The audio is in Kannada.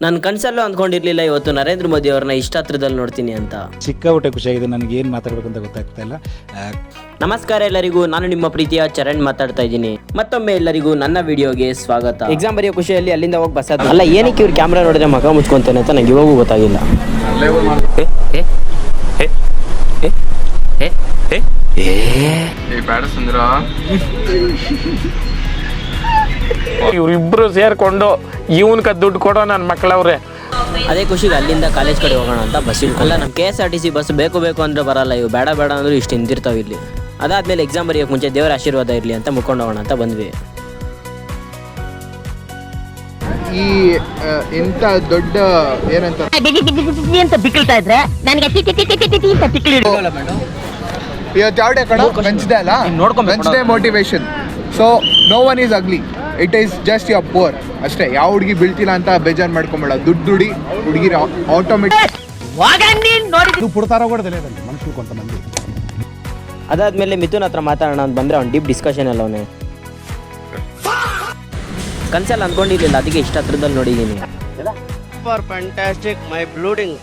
ನಾನು ಕನಸಲ್ಲೂ ಅಂದ್ಕೊಂಡಿರ್ಲಿಲ್ಲ ಇವತ್ತು ನರೇಂದ್ರ ಮೋದಿ ಅವ್ರನ್ನ ಇಷ್ಟ ಹತ್ರದಲ್ಲಿ ನೋಡ್ತೀನಿ ಅಂತ. ಸಿಕ್ಕಾಪಟ್ಟೆ ಖುಷಿಯಾಗಿದೆ. ನನಗೆ ಏನು ಮಾತಾಡಬೇಕು ಅಂತ ಗೊತ್ತಾಗ್ತಾ ಇಲ್ಲ. ನಮಸ್ಕಾರ ಎಲ್ಲರಿಗೂ, ನಾನು ನಿಮ್ಮ ಪ್ರೀತಿಯ ಚರಣ್ ಮಾತಾಡ್ತಾ ಇದ್ದೀನಿ. ಮತ್ತೊಮ್ಮೆ ಎಲ್ಲರಿಗೂ ನನ್ನ ವಿಡಿಯೋಗೆ ಸ್ವಾಗತ. ಎಕ್ಸಾಮ್ ಬರೆಯೋ ಖುಷಿಯಲ್ಲಿ ಅಲ್ಲಿಂದ ಹೋಗಿ ಬಸ್ ಅಲ್ಲ, ಏನಕ್ಕೆ ಇವ್ರು ಕ್ಯಾಮ್ರಾ ನೋಡಿದ್ರೆ ಮಗ ಮುಚ್ಕೊಂತಾನೆ ಅಂತ ನಂಗೆ ಇವಾಗೂ ಗೊತ್ತಾಗಿಲ್ಲ. ಇವ್ರಿಬ್ರು ಸೇರ್ಕೊಂಡು ಇವನ್ಕ ದುಡ್ಡು ಕೊಡೋ ನನ್ನ ಮಕ್ಕಳವ್ರೆ. ಅದೇ ಖುಷಿಗೆ ಅಲ್ಲಿಂದ ಕಾಲೇಜ್ ಕಡೆ ಹೋಗೋಣ ಅಂತ ಬಸ್ ಅಲ್ಲ, ನಮ್ಮ KSRTC ಬಸ್ ಬೇಕು ಅಂದ್ರೆ ಬರಲ್ಲ, ಇವು ಬೇಡ ಅಂದ್ರೆ ಇಷ್ಟು ನಿಂತಿರ್ತಾವೆ ಇಲ್ಲಿ. ಅದಾದ್ಮೇಲೆ ಎಕ್ಸಾಮ್ ಬರೆಯೋಕೆ ಮುಂಚೆ ದೇವರ ಆಶೀರ್ವಾದ ಇರಲಿ ಅಂತ ಮುಕ್ಕೊಂಡು ಹೋಗೋಣ ಅಂತ ಬಂದ್ವಿ. ಈ ಎಂತ ದೊಡ್ಡ ಏನಂತ ಅಂತ ಬಿಕ್ಕಳ್ತಾ ಇದ್ರೆ ನನಗೆ ಇವತ್ತು ಯಾವ್ದೇ ಕಣ ವೆನ್ಸ್ಡೇ ಅಲ್ಲ, Wednesday motivation. So no one is ugly, it is just your poor ಅಷ್ಟೇ. ಯಾವ ಹುಡುಗಿ ಬೀಳ್ತಿಲ್ಲ ಅಂತ ಬೇಜಾರು ಮಾಡ್ಕೊಂಬೇಡ. ದುಡ್ಡು ಹುಡುಗಿ ಆಟೋಮೆಟಿಕ್ ಮನುಷ್ಯರು ಕೊಂತಮಂದಿ. ಅದಾದ್ಮೇಲೆ ಮಿಥುನ್ ಹತ್ರ ಮಾತಾಡೋಣ ಅಂತ ಬಂದ್ರೆ ಅವ್ನು ಡೀಪ್ ಡಿಸ್ಕಷನ್ ಅಲ್ಲ. ಅವನೇ ಕನ್ಸಲ್ಲಿ ಅಂದ್ಕೊಂಡಿರ್ಲಿಲ್ಲ, ಅದಕ್ಕೆ ಇಷ್ಟ ಹತ್ರದಲ್ಲಿ ನೋಡಿದ್ದೀನಿ. Super fantastic, my blooding.